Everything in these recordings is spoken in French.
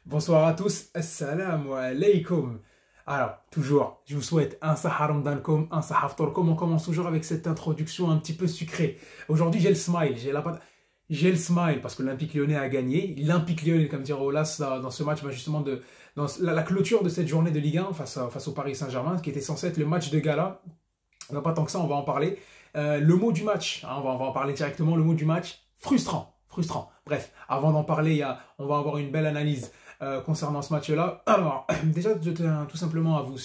Bonsoir à tous, assalamu alaikum. Alors, toujours, je vous souhaite un sahar ramadankum, un sahar ftorkum. On commence toujours avec cette introduction un petit peu sucrée. Aujourd'hui, j'ai le smile, j'ai le smile parce que l'Olympique Lyonnais a gagné. L'Olympique Lyonnais, comme dire Olas, dans ce match, justement, dans la clôture de cette journée de Ligue 1 face au Paris Saint-Germain, qui était censé être le match de gala. Pas tant que ça, on va en parler. Le mot du match, hein, on va en parler directement. Le mot du match, frustrant. Frustrant. Bref, avant d'en parler, on va avoir une belle analyse concernant ce match-là. Alors, déjà, je tiens tout simplement à vous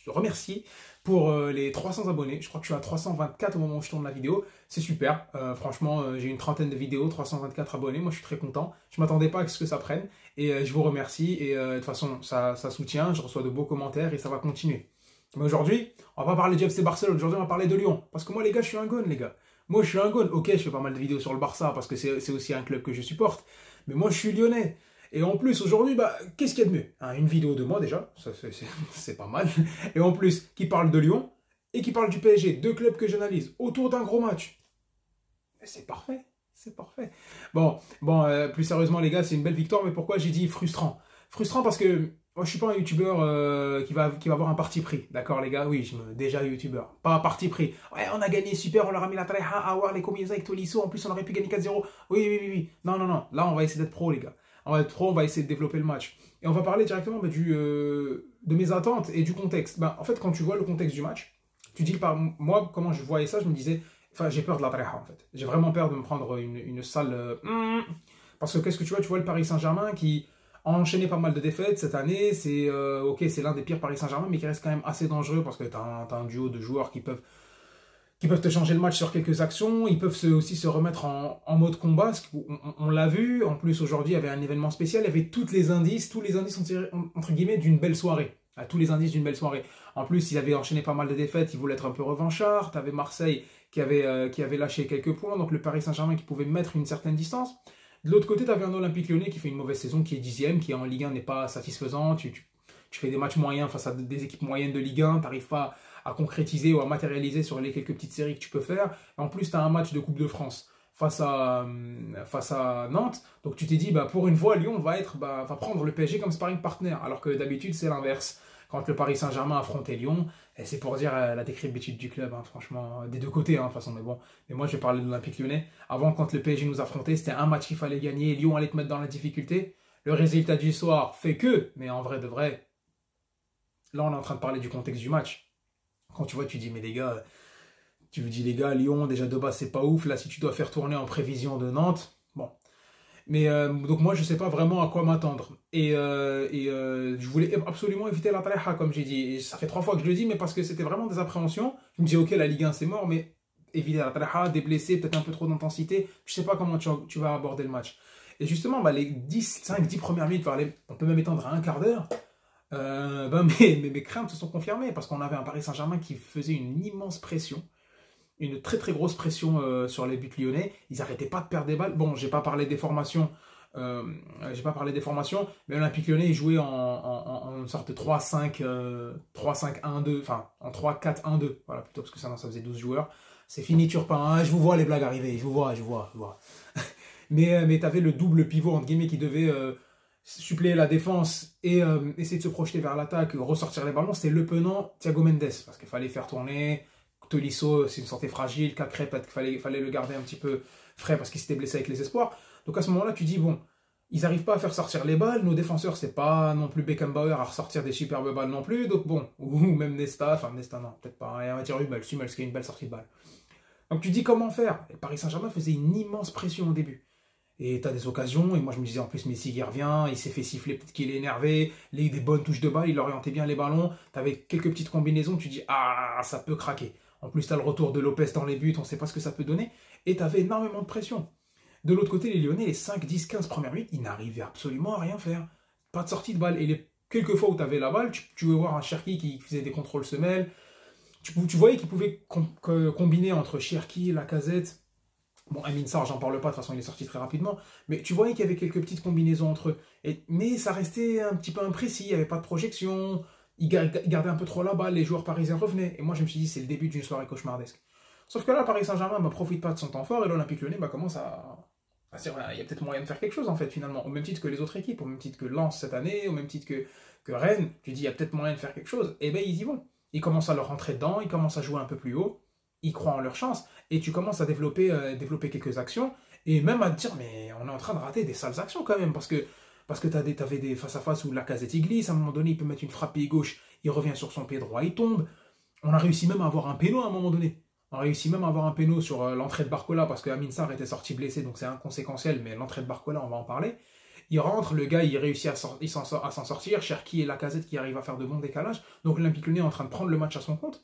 remercier pour les 300 abonnés. Je crois que je suis à 324 au moment où je tourne la vidéo. C'est super. Franchement, j'ai une trentaine de vidéos, 324 abonnés. Moi, je suis très content. Je ne m'attendais pas à ce que ça prenne. Et je vous remercie. Et de toute façon, ça soutient. Je reçois de beaux commentaires et ça va continuer. Mais aujourd'hui, on va pas parler du FC Barcelone. Aujourd'hui, on va parler de Lyon. Parce que moi, les gars, je suis un gone, les gars. Moi, je suis un gone. Ok, je fais pas mal de vidéos sur le Barça parce que c'est aussi un club que je supporte. Mais moi, je suis lyonnais. Et en plus, aujourd'hui, qu'est-ce qu'il y a de mieux, hein? Une vidéo de moi, déjà. Ça, c'est pas mal. Et en plus, qui parle de Lyon et qui parle du PSG. Deux clubs que j'analyse autour d'un gros match. C'est parfait. C'est parfait. Bon, plus sérieusement, les gars, c'est une belle victoire. Mais pourquoi j'ai dit frustrant? Frustrant parce que moi, je suis pas un youtubeur qui va avoir un parti pris. D'accord, les gars? Oui, déjà youtubeur. Pas un parti pris. Ouais, on a gagné, super, on leur a mis la treiha, à voir les combinaisons avec Tolisso. En plus, on aurait pu gagner 4-0. Oui. Non. Là, on va essayer d'être pro, les gars. On va être pro, on va essayer de développer le match. Et on va parler directement de mes attentes et du contexte. En fait, quand tu vois le contexte du match, tu dis, moi, comment je voyais ça, je me disais, enfin, j'ai peur de la treiha, en fait. J'ai vraiment peur de me prendre une salle... parce que qu'est-ce que tu vois? Tu vois le Paris Saint-Germain qui a enchaîné pas mal de défaites cette année. C'est c'est l'un des pires Paris Saint-Germain, mais qui reste quand même assez dangereux parce que tu as un duo de joueurs qui peuvent te changer le match sur quelques actions. Ils peuvent aussi se remettre en mode combat. On l'a vu. En plus, aujourd'hui, il y avait un événement spécial. Il y avait tous les indices sont tirés, entre guillemets, d'une belle soirée. Tous les indices d'une belle soirée. En plus, ils avaient enchaîné pas mal de défaites. Ils voulaient être un peu revanchards. Tu avais Marseille qui avait lâché quelques points. Donc, le Paris Saint-Germain qui pouvait mettre une certaine distance. De l'autre côté, tu avais un Olympique Lyonnais qui fait une mauvaise saison, qui est 10e, qui en Ligue 1 n'est pas satisfaisant. Tu fais des matchs moyens face à des équipes moyennes de Ligue 1. Tu n'arrives pas à concrétiser ou à matérialiser sur les quelques petites séries que tu peux faire. Et en plus, tu as un match de Coupe de France face à Nantes. Donc tu t'es dit, pour une fois, Lyon va prendre le PSG comme sparring partner. Alors que d'habitude, c'est l'inverse. Quand le Paris Saint-Germain affrontait Lyon, et c'est pour dire la décrépitude du club, hein, franchement, des deux côtés, hein, de toute façon. Mais bon, moi, je vais parler de l'Olympique Lyonnais. Avant, quand le PSG nous affrontait, c'était un match qu'il fallait gagner. Lyon allait te mettre dans la difficulté. Le résultat du soir fait que, mais en vrai de vrai, là, on est en train de parler du contexte du match. Quand tu vois, tu dis, mais les gars, Lyon, déjà de base, c'est pas ouf. Là, si tu dois faire tourner en prévision de Nantes, bon. Mais donc, moi, je sais pas vraiment à quoi m'attendre. Et je voulais absolument éviter la treiha, comme j'ai dit. Et ça fait 3 fois que je le dis, mais parce que c'était vraiment des appréhensions. Je me dis, ok, la Ligue 1, c'est mort, mais éviter la treiha, des blessés, peut-être un peu trop d'intensité. Je sais pas comment tu vas aborder le match. Et justement, les 5-10 premières minutes, on peut même étendre à un quart d'heure. Mes craintes se sont confirmées parce qu'on avait un Paris Saint-Germain qui faisait une immense pression, une très très grosse pression sur les buts lyonnais. Ils n'arrêtaient pas de perdre des balles. Bon, j'ai pas parlé des formations, mais l'Olympique Lyonnais il jouait en une sorte de 3-5, 3-5-1-2, enfin en 3-4-1-2, voilà plutôt parce que ça faisait 12 joueurs. C'est fini Turpin, hein, je vous vois les blagues arriver, je vous vois. mais tu avais le double pivot entre guillemets qui devait suppléer la défense et essayer de se projeter vers l'attaque, ressortir les ballons. C'était Le Penant, Thiago Mendes, parce qu'il fallait faire tourner. Tolisso, c'est une santé fragile. Cacré, peut-être qu'il fallait le garder un petit peu frais parce qu'il s'était blessé avec les espoirs. Donc à ce moment-là, tu dis, bon, ils n'arrivent pas à faire sortir les balles. Nos défenseurs, c'est pas non plus Beckenbauer à ressortir des superbes balles non plus. Donc bon, ou même Nesta, enfin Nesta, non, peut-être pas. On va dire Hummels qui a une belle sortie de balle. Donc tu dis, comment faire? Et Paris Saint-Germain faisait une immense pression au début. Et tu as des occasions, et moi je me disais en plus Messi qui revient, il s'est fait siffler, peut-être qu'il est énervé, des bonnes touches de balle, il orientait bien les ballons, tu avais quelques petites combinaisons, tu dis ah ça peut craquer. En plus tu as le retour de Lopez dans les buts, on ne sait pas ce que ça peut donner, et tu avais énormément de pression. De l'autre côté, les Lyonnais, les 5, 10, 15 premières minutes, ils n'arrivaient absolument à rien faire. Pas de sortie de balle, et quelques fois où tu avais la balle, tu veux voir un Cherki qui faisait des contrôles semelles, tu voyais qu'il pouvait combiner entre Cherki, Lacazette. Bon, Amin Sarr, j'en parle pas, de toute façon il est sorti très rapidement, mais tu voyais qu'il y avait quelques petites combinaisons entre eux. Mais ça restait un petit peu imprécis, il n'y avait pas de projection, ils gardaient un peu trop la balle, les joueurs parisiens revenaient. Et moi je me suis dit, c'est le début d'une soirée cauchemardesque. Sauf que là, Paris Saint-Germain ne profite pas de son temps fort et l'Olympique Lyonnais commence à C'est-à-dire, il y a peut-être moyen de faire quelque chose, en fait, finalement. Au même titre que les autres équipes, au même titre que Lens cette année, au même titre que Rennes. Tu dis, il y a peut-être moyen de faire quelque chose. Et ben, ils y vont. Ils commencent à leur rentrer dedans, ils commencent à jouer un peu plus haut, ils croient en leur chance, et tu commences à développer quelques actions, et même à te dire, mais on est en train de rater des sales actions quand même, parce que t'avais des face-à-face où Lacazette il glisse, à un moment donné, il peut mettre une frappe pied gauche, il revient sur son pied droit, il tombe. On a réussi même à avoir un péno à un moment donné. On a réussi même à avoir un péno sur l'entrée de Barcola, parce que Amin Sarr était sorti blessé, donc c'est inconséquentiel, mais l'entrée de Barcola, on va en parler. Il rentre, le gars, il réussit à s'en sortir. Cherki et Lacazette qui arrivent à faire de bons décalages. Donc l'Olympique Lyonnais est en train de prendre le match à son compte.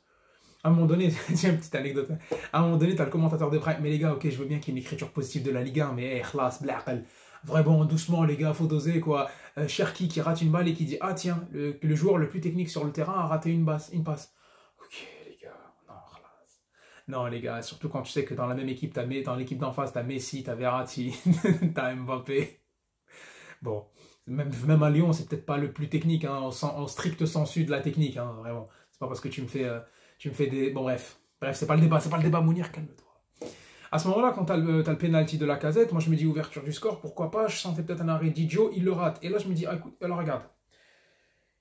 À un moment donné, tiens, une petite anecdote. À un moment donné, t'as le commentateur de Prime. Mais les gars, ok, je veux bien qu'il y ait une écriture positive de la Ligue 1, mais khlas, blaqal. Vraiment, doucement, les gars, faut doser, quoi. Cherki qui rate une balle et qui dit, ah tiens, le joueur le plus technique sur le terrain a raté une passe. Ok, les gars, non, khlas. Non, les gars, surtout quand tu sais que dans la même équipe, dans l'équipe d'en face, t'as Messi, t'as Verratti, t'as Mbappé. Bon, même à Lyon, c'est peut-être pas le plus technique, hein, en strict sensu de la technique, hein, vraiment. C'est pas parce que tu me fais des... Bon, bref, c'est pas le débat, Mounir, calme-toi. À ce moment-là, quand t'as le penalty de Lacazette, moi je me dis ouverture du score, pourquoi pas, je sentais peut-être un arrêt d'Idio, il le rate. Et là, je me dis, ah, écoute, alors regarde,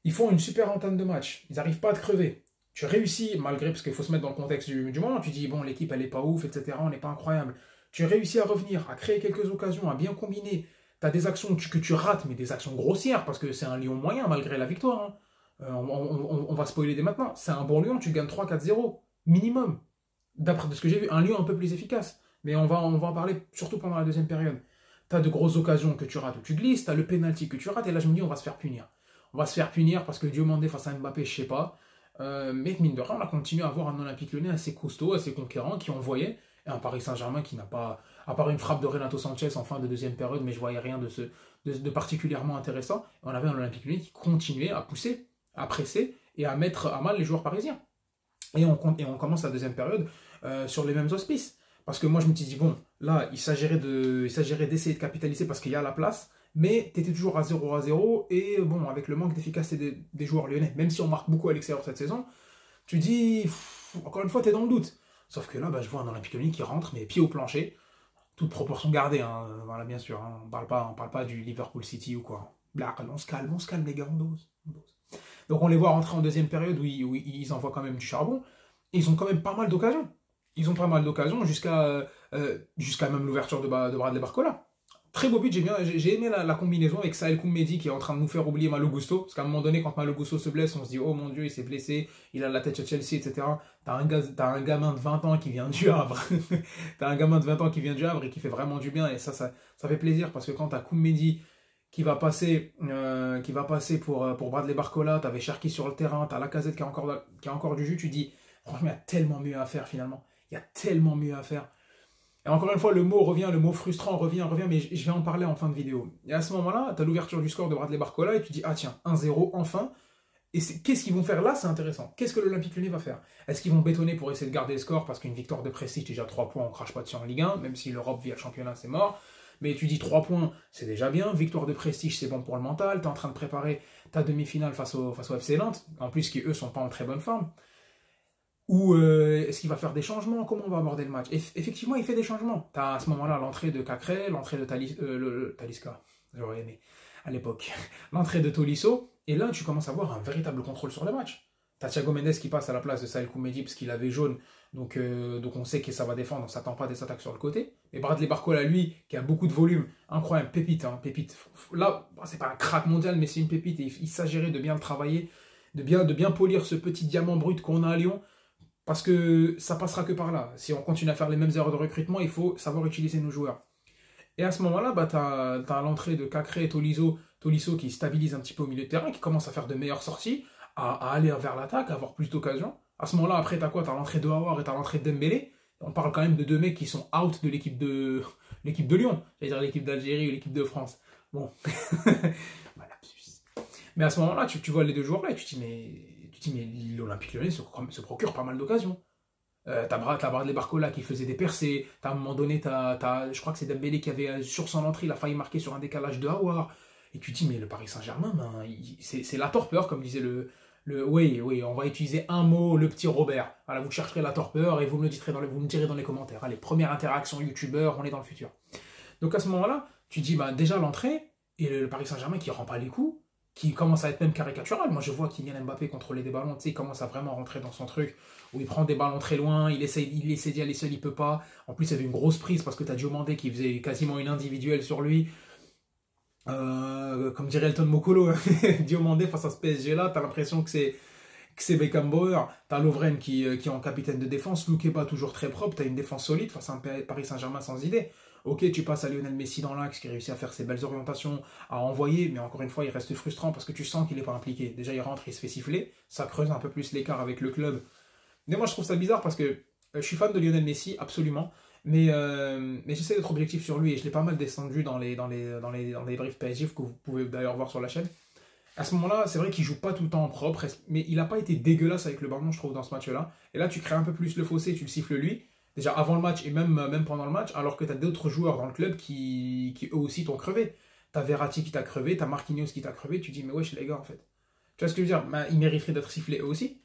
ils font une super entame de match, ils n'arrivent pas à te crever. Tu réussis, malgré, parce qu'il faut se mettre dans le contexte du moment, tu dis, bon, l'équipe, elle est pas ouf, etc., on n'est pas incroyable. Tu réussis à revenir, à créer quelques occasions, à bien combiner. Tu as des actions que tu rates, mais des actions grossières, parce que c'est un Lyon moyen, malgré la victoire. Hein. On va spoiler dès maintenant. C'est un bon Lyon, tu gagnes 3-4-0, minimum. D'après ce que j'ai vu, un Lyon un peu plus efficace. Mais on va en parler surtout pendant la deuxième période. Tu as de grosses occasions que tu rates ou tu glisses, tu as le penalty que tu rates, et là je me dis, on va se faire punir. On va se faire punir parce que Diomandé face à Mbappé, je sais pas. Mais mine de rien, on a continué à avoir un Olympique Lyonnais assez costaud, assez conquérant, qui envoyait, et un Paris Saint-Germain qui n'a pas, à part une frappe de Renato Sanchez en fin de deuxième période, mais je voyais rien de particulièrement intéressant. On avait un Olympique Lyonnais qui continuait à pousser, à presser, et à mettre à mal les joueurs parisiens. Et on commence la deuxième période sur les mêmes auspices. Parce que moi, je me suis dit, bon, là, il s'agirait d'essayer de capitaliser parce qu'il y a la place, mais tu étais toujours à 0-0, et bon, avec le manque d'efficacité des joueurs lyonnais, même si on marque beaucoup à l'extérieur cette saison, tu dis, encore une fois, tu es dans le doute. Sauf que là, bah, je vois un Olympique Lyonnais qui rentre, mais pied au plancher, toute proportion gardée, hein, voilà, bien sûr, hein, on parle pas du Liverpool City ou quoi. Là, on se calme, les gars, on dose. Donc on les voit rentrer en deuxième période où ils envoient quand même du charbon, et ils ont quand même pas mal d'occasions. Ils ont pas mal d'occasions jusqu'à même l'ouverture de Bradley Barcola. Très beau but, j'ai aimé la combinaison avec Saël Koumedi qui est en train de nous faire oublier Malo Gusto. Parce qu'à un moment donné, quand Malo Gusto se blesse, on se dit oh mon Dieu, il s'est blessé, il a la tête à Chelsea, etc. T'as un gamin de 20 ans qui vient du Havre. T'as un gamin de 20 ans qui vient du Havre et qui fait vraiment du bien. Et ça fait plaisir parce que quand t'as Koumedi qui va passer pour Bradley Barcola, t'avais Cherki sur le terrain, t'as Lacazette qui a encore du jus, tu dis franchement, il y a tellement mieux à faire finalement. Il y a tellement mieux à faire. Et encore une fois, le mot frustrant revient, mais je vais en parler en fin de vidéo. Et à ce moment-là, tu as l'ouverture du score de Bradley Barcola et tu dis, ah tiens, 1-0, enfin. Et qu'est-ce qu'ils vont faire là? C'est intéressant. Qu'est-ce que l'Olympique Lyonnais va faire? Est-ce qu'ils vont bétonner pour essayer de garder le score? Parce qu'une victoire de prestige, déjà 3 points, on crache pas dessus en Ligue 1, même si l'Europe via le championnat, c'est mort. Mais tu dis 3 points, c'est déjà bien. Victoire de prestige, c'est bon pour le mental. Tu es en train de préparer ta demi-finale face au FC Nantes, en plus qui, eux, sont pas en très bonne forme. Ou est-ce qu'il va faire des changements? Comment on va aborder le match? Effectivement, il fait des changements. Tu as à ce moment-là l'entrée de Cacré, l'entrée de Talisca, j'aurais aimé à l'époque, l'entrée de Tolisso, et là tu commences à avoir un véritable contrôle sur le match. Tu as Thiago Mendes qui passe à la place de Saël Koumedi parce qu'il avait jaune, donc on sait que ça va défendre, on ne s'attend pas à des attaques sur le côté. Et Bradley Barcola, lui, qui a beaucoup de volume, incroyable, pépite, hein, pépite. Là, c'est pas un crack mondial, mais c'est une pépite, et il s'agirait de bien le travailler, de bien polir ce petit diamant brut qu'on a à Lyon. Parce que ça passera que par là. Si on continue à faire les mêmes erreurs de recrutement, il faut savoir utiliser nos joueurs. Et à ce moment-là, bah, tu as l'entrée de Cacré et Tolisso qui stabilise un petit peu au milieu de terrain, qui commence à faire de meilleures sorties, à aller vers l'attaque, à avoir plus d'occasions. À ce moment-là, après, tu as quoi? Tu as l'entrée de Aouar et tu as l'entrée de Dembélé. On parle quand même de deux mecs qui sont out de l'équipe de Lyon. C'est-à-dire l'équipe d'Algérie ou l'équipe de France. Bon. Voilà. Mais à ce moment-là, tu vois les deux joueurs-là et tu te dis, mais l'Olympique Lyonnais se procure pas mal d'occasions. T'as Bradley Barcola qui faisait des percées. À un moment donné, je crois que c'est Dembélé qui avait, sur son entrée, il a failli marquer sur un décalage de Aouar. Et tu te dis, mais le Paris Saint-Germain, ben, c'est la torpeur, comme disait oui, on va utiliser un mot, le petit Robert. Voilà, vous chercherez la torpeur et vous me direz dans les commentaires. Allez, première interaction youtubeur, on est dans le futur. Donc à ce moment-là, tu dis, bah, déjà l'entrée, et le Paris Saint-Germain qui rend pas les coups, qui commence à être même caricatural. Moi, je vois Kylian Mbappé contrôler des ballons, tu sais, il commence à vraiment rentrer dans son truc, où il prend des ballons très loin, il essaie d'y aller seul, il peut pas. En plus, il y avait une grosse prise parce que tu as Diomandé qui faisait quasiment une individuelle sur lui. Comme dirait Elton Mokolo, Diomandé face à ce PSG-là, tu as l'impression que c'est Beckenbauer. Tu as Lovren qui est en capitaine de défense, Luque pas toujours très propre, tu as une défense solide face à un Paris Saint-Germain sans idée. Ok, tu passes à Lionel Messi dans l'axe qui réussit à faire ses belles orientations, à envoyer, mais encore une fois, il reste frustrant parce que tu sens qu'il n'est pas impliqué. Déjà, il rentre, il se fait siffler, ça creuse un peu plus l'écart avec le club. Mais moi, je trouve ça bizarre parce que je suis fan de Lionel Messi, absolument, mais j'essaie d'être objectif sur lui et je l'ai pas mal descendu dans les briefs PSG que vous pouvez d'ailleurs voir sur la chaîne. À ce moment-là, c'est vrai qu'il joue pas tout le temps en propre, mais il n'a pas été dégueulasse avec le ballon, je trouve, dans ce match-là. Et là, tu crées un peu plus le fossé, tu le siffles lui. Déjà avant le match et même pendant le match, alors que tu as d'autres joueurs dans le club qui eux aussi t'ont crevé. T'as Verratti qui t'a crevé, t'as Marquinhos qui t'a crevé, tu dis mais wesh les gars en fait. Tu vois ce que je veux dire? Ben, ils mériteraient d'être sifflés eux aussi.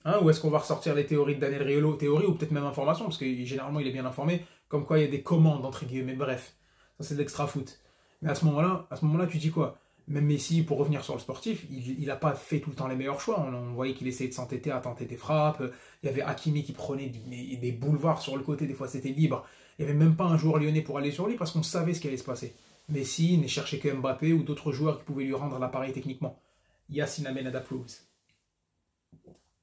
Hein, ou est-ce qu'on va ressortir les théories de Daniel Riolo, théories ou peut-être même informations, parce que généralement il est bien informé, comme quoi il y a des commandes entre guillemets, bref. Ça c'est de l'extra foot. Mais à ce moment-là, tu dis quoi? Même Messi, pour revenir sur le sportif, il n'a pas fait tout le temps les meilleurs choix. On voyait qu'il essayait de s'entêter à tenter des frappes. Il y avait Hakimi qui prenait des boulevards sur le côté, des fois c'était libre. Il n'y avait même pas un joueur lyonnais pour aller sur lui parce qu'on savait ce qui allait se passer. Messi ne cherchait que Mbappé ou d'autres joueurs qui pouvaient lui rendre l'appareil techniquement. Yacine Amenada proves.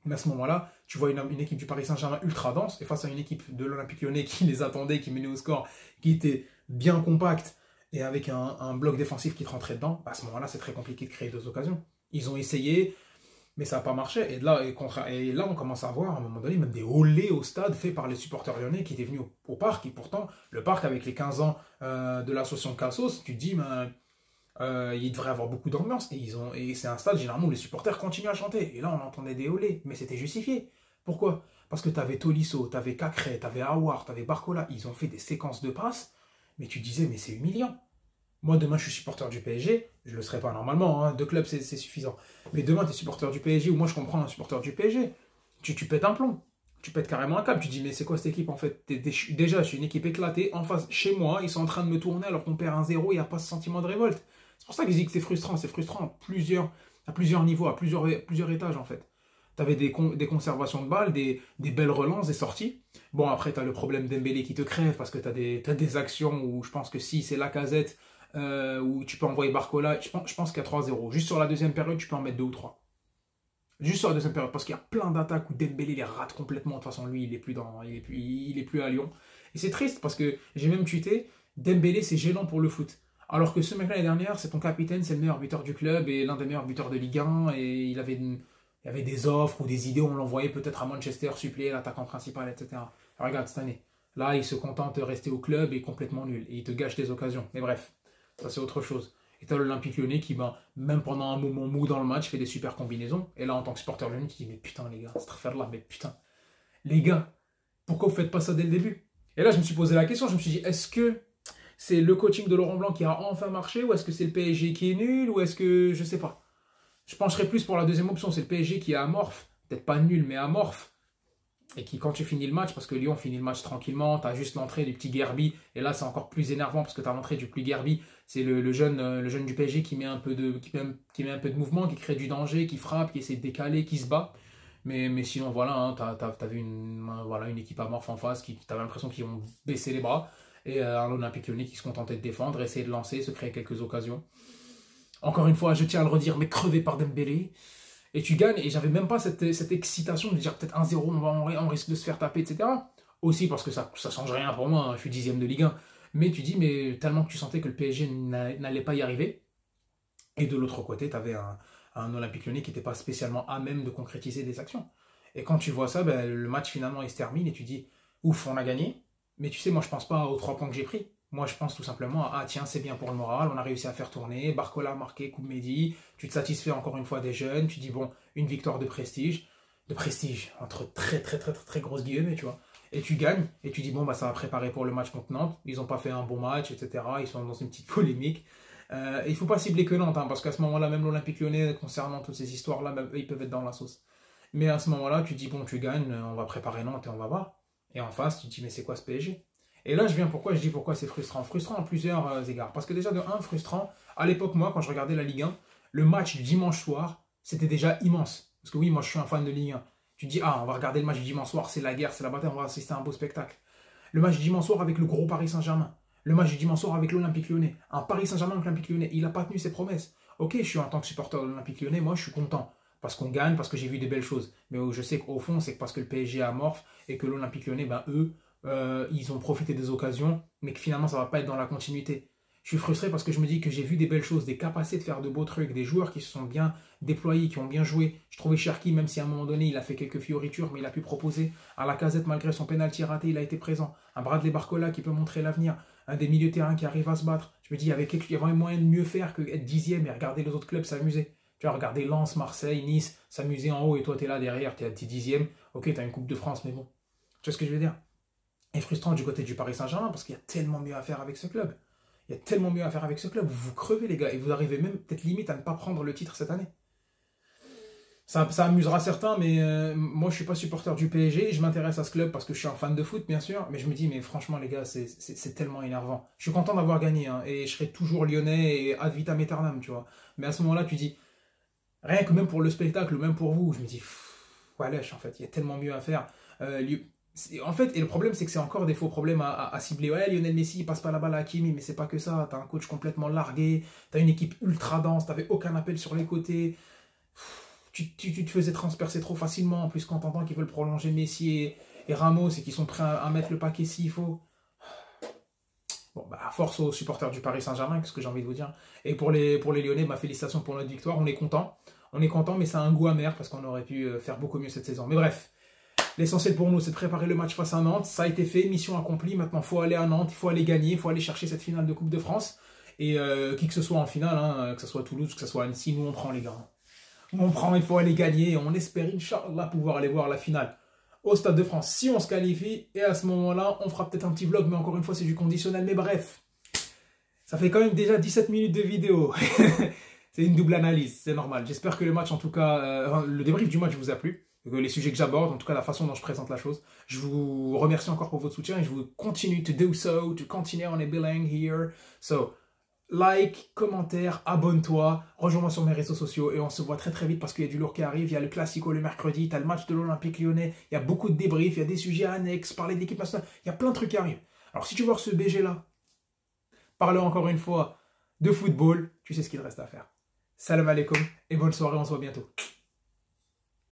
Mais à ce moment-là, tu vois une équipe du Paris Saint-Germain ultra dense et face à une équipe de l'Olympique Lyonnais qui les attendait, qui menait au score, qui était bien compacte et avec un bloc défensif qui te rentrait dedans, à ce moment-là, c'est très compliqué de créer deux occasions. Ils ont essayé, mais ça n'a pas marché. Et là, on commence à voir à un moment donné même des olés au stade faits par les supporters lyonnais qui étaient venus au parc. Et pourtant, le parc, avec les 15 ans de l'association Cassos, tu te dis, il devrait avoir beaucoup d'ambiance. Et c'est un stade, généralement, où les supporters continuent à chanter. Et là, on entendait des olés, mais c'était justifié. Pourquoi? Parce que tu avais Tolisso, tu avais Cacré, tu avais Aouar, tu avais Barcola. Ils ont fait des séquences de passes, mais tu disais, mais c'est humiliant. Moi, demain, je suis supporter du PSG. Je ne le serai pas normalement. Hein. Deux clubs, c'est suffisant. Mais demain, tu es supporter du PSG, ou moi, je comprends un supporter du PSG. Tu pètes un plomb. Tu pètes carrément un câble. Tu dis, mais c'est quoi cette équipe en fait? Déjà, je suis une équipe éclatée. En face, chez moi, ils sont en train de me tourner alors qu'on perd 1-0. Il n'y a pas ce sentiment de révolte. C'est pour ça que je dis que c'est frustrant. C'est frustrant à plusieurs niveaux, à plusieurs étages en fait. Tu avais des conservations de balles, des belles relances, des sorties. Bon, après, tu as le problème d'Embélé qui te crève parce que tu as des actions où je pense que si c'est Lacazette, où tu peux envoyer Barcola, je pense qu'il y a 3-0. Juste sur la deuxième période, tu peux en mettre 2 ou 3. Juste sur la deuxième période, parce qu'il y a plein d'attaques où Dembélé les rate complètement. De toute façon, lui, il est plus à Lyon. Et c'est triste parce que j'ai même tweeté, Dembélé, c'est gênant pour le foot. Alors que ce mec-là, l'année dernière, c'est ton capitaine, c'est le meilleur buteur du club et l'un des meilleurs buteurs de Ligue 1. Et il y avait des offres ou des idées où on l'envoyait peut-être à Manchester, suppléer l'attaquant principal, etc. Alors, regarde, cette année, là, il se contente de rester au club et est complètement nul. Et il te gâche des occasions. Mais bref, ça c'est autre chose. Et t'as l'Olympique Lyonnais qui, même pendant un moment mou dans le match, fait des super combinaisons. Et là, en tant que supporter lyonnais, tu te dis, mais putain, les gars, cette affaire-là, mais putain, les gars, pourquoi vous faites pas ça dès le début? Et là, je me suis posé la question, je me suis dit, est-ce que c'est le coaching de Laurent Blanc qui a enfin marché, ou est-ce que c'est le PSG qui est nul, ou est-ce que, je sais pas. Je pencherais plus pour la deuxième option, c'est le PSG qui est amorphe, peut-être pas nul, mais amorphe. Et qui, quand tu finis le match, parce que Lyon finit le match tranquillement, tu as juste l'entrée du petit Gerbi, et là c'est encore plus énervant parce que tu as l'entrée du petit Gerbi, c'est le jeune du PSG qui met un peu qui met un peu de mouvement, qui crée du danger, qui frappe, qui essaie de décaler, qui se bat. Mais sinon, voilà, hein, tu avais une équipe amorphe en face, tu avais l'impression qu'ils ont baissé les bras, et un Olympique Lyonnais qui se contentait de défendre, essayer de lancer, se créer quelques occasions. Encore une fois, je tiens à le redire, mais crevé par Dembélé. Et tu gagnes, et j'avais même pas cette excitation de dire peut-être 1-0, on risque de se faire taper, etc. Aussi parce que ça change rien pour moi, hein, je suis 10e de Ligue 1. Mais tu dis, mais tellement que tu sentais que le PSG n'allait pas y arriver. Et de l'autre côté, tu avais un Olympique Lyonnais qui n'était pas spécialement à même de concrétiser des actions. Et quand tu vois ça, le match finalement il se termine et tu dis, ouf, on a gagné. Mais tu sais, moi je pense pas aux 3 points que j'ai pris. Moi, je pense tout simplement à, ah tiens, c'est bien pour le moral, on a réussi à faire tourner, Barcola a marqué, Coupe Mehdi, tu te satisfais encore une fois des jeunes, tu dis, bon, une victoire de prestige, entre très grosses guillemets, tu vois. Et tu gagnes, et tu dis, bon, ça va préparer pour le match contre Nantes, ils n'ont pas fait un bon match, etc., ils sont dans une petite polémique. Il ne faut pas cibler que Nantes, hein, parce qu'à ce moment-là, même l'Olympique Lyonnais, concernant toutes ces histoires-là, ils peuvent être dans la sauce. Mais à ce moment-là, tu dis, bon, tu gagnes, on va préparer Nantes et on va voir. Et en face, tu te dis, mais c'est quoi ce PSG? Et là, je viens pourquoi, je dis pourquoi c'est frustrant. Frustrant à plusieurs égards. Parce que déjà, de un, frustrant, à l'époque, moi, quand je regardais la Ligue 1, le match du dimanche soir, c'était déjà immense. Parce que oui, moi, je suis un fan de Ligue 1. Tu dis, ah, on va regarder le match du dimanche soir, c'est la guerre, c'est la bataille, on va assister à un beau spectacle. Le match du dimanche soir avec le gros Paris Saint-Germain. Le match du dimanche soir avec l'Olympique Lyonnais. Un Paris Saint-Germain avec l'Olympique Lyonnais. Il n'a pas tenu ses promesses. Ok, je suis en tant que supporter de l'Olympique Lyonnais, moi, je suis content. Parce qu'on gagne, parce que j'ai vu des belles choses. Mais je sais qu'au fond, c'est parce que le PSG est amorphe et que l'Olympique Lyonnais, ben, eux, ils ont profité des occasions, mais que finalement, ça ne va pas être dans la continuité. Je suis frustré parce que je me dis que j'ai vu des belles choses, des capacités de faire de beaux trucs, des joueurs qui se sont bien déployés, qui ont bien joué. Je trouvais Cherki, même si à un moment donné, il a fait quelques fioritures, mais il a pu proposer. À la Casette, malgré son pénalty raté, il a été présent. Un Bradley Barcola qui peut montrer l'avenir. Un des milieux de terrain qui arrive à se battre. Je me dis, il y avait moyen de mieux faire que être 10e et regarder les autres clubs s'amuser. Tu vois, regarder Lens, Marseille, Nice, s'amuser en haut et toi, tu es là derrière, tu es 10e. Ok, tu as une Coupe de France, mais bon. Tu vois ce que je veux dire? Et frustrant du côté du Paris Saint-Germain parce qu'il y a tellement mieux à faire avec ce club. Il y a tellement mieux à faire avec ce club. Vous crevez, les gars, et vous arrivez même peut-être limite à ne pas prendre le titre cette année. Ça amusera certains, mais moi, je ne suis pas supporter du PSG. Je m'intéresse à ce club parce que je suis un fan de foot, bien sûr. Mais je me dis, mais franchement, les gars, c'est tellement énervant. Je suis content d'avoir gagné, hein, et je serai toujours lyonnais et ad vitam aeternam, tu vois. Mais à ce moment-là, tu dis, rien que même pour le spectacle, même pour vous, je me dis, ouais, lèche, en fait, il y a tellement mieux à faire. En fait, et le problème, c'est que c'est encore des faux problèmes à cibler. Ouais, Lionel Messi, il passe pas la balle à Hakimi, mais c'est pas que ça. T'as un coach complètement largué, t'as une équipe ultra dense, t'avais aucun appel sur les côtés. Tu te faisais transpercer trop facilement. En plus, quand t'entends qu'ils veulent prolonger Messi et Ramos et qu'ils sont prêts à mettre le paquet s'il faut. Bon, bah, force aux supporters du Paris Saint-Germain, qu'est-ce que j'ai envie de vous dire. Et pour les Lyonnais, bah, félicitations pour notre victoire. On est content. On est content, mais ça a un goût amer parce qu'on aurait pu faire beaucoup mieux cette saison. Mais bref. L'essentiel pour nous, c'est de préparer le match face à Nantes. Ça a été fait, mission accomplie. Maintenant, il faut aller à Nantes, il faut aller gagner, il faut aller chercher cette finale de Coupe de France. Et qui que ce soit en finale, hein, que ce soit Toulouse, que ce soit Annecy, nous on prend, les gars. Nous on prend, il faut aller gagner. Et on espère, Inch'Allah, pouvoir aller voir la finale au Stade de France si on se qualifie. Et à ce moment-là, on fera peut-être un petit vlog, mais encore une fois, c'est du conditionnel. Mais bref, ça fait quand même déjà 17 minutes de vidéo. C'est une double analyse, c'est normal. J'espère que le match, en tout cas, le débrief du match vous a plu. Les sujets que j'aborde, en tout cas la façon dont je présente la chose. Je vous remercie encore pour votre soutien et je vous continue to do so, to continue on a building here. So, like, commentaire, abonne-toi, rejoins-moi sur mes réseaux sociaux et on se voit très très vite parce qu'il y a du lourd qui arrive. Il y a le Classico le mercredi, tu as le match de l'Olympique Lyonnais, il y a beaucoup de débriefs, il y a des sujets annexes, parler de l'équipe nationale, il y a plein de trucs qui arrivent. Alors si tu veux voir ce BG là, parle encore une fois de football, tu sais ce qu'il reste à faire. Salam alaikum et bonne soirée, on se voit bientôt.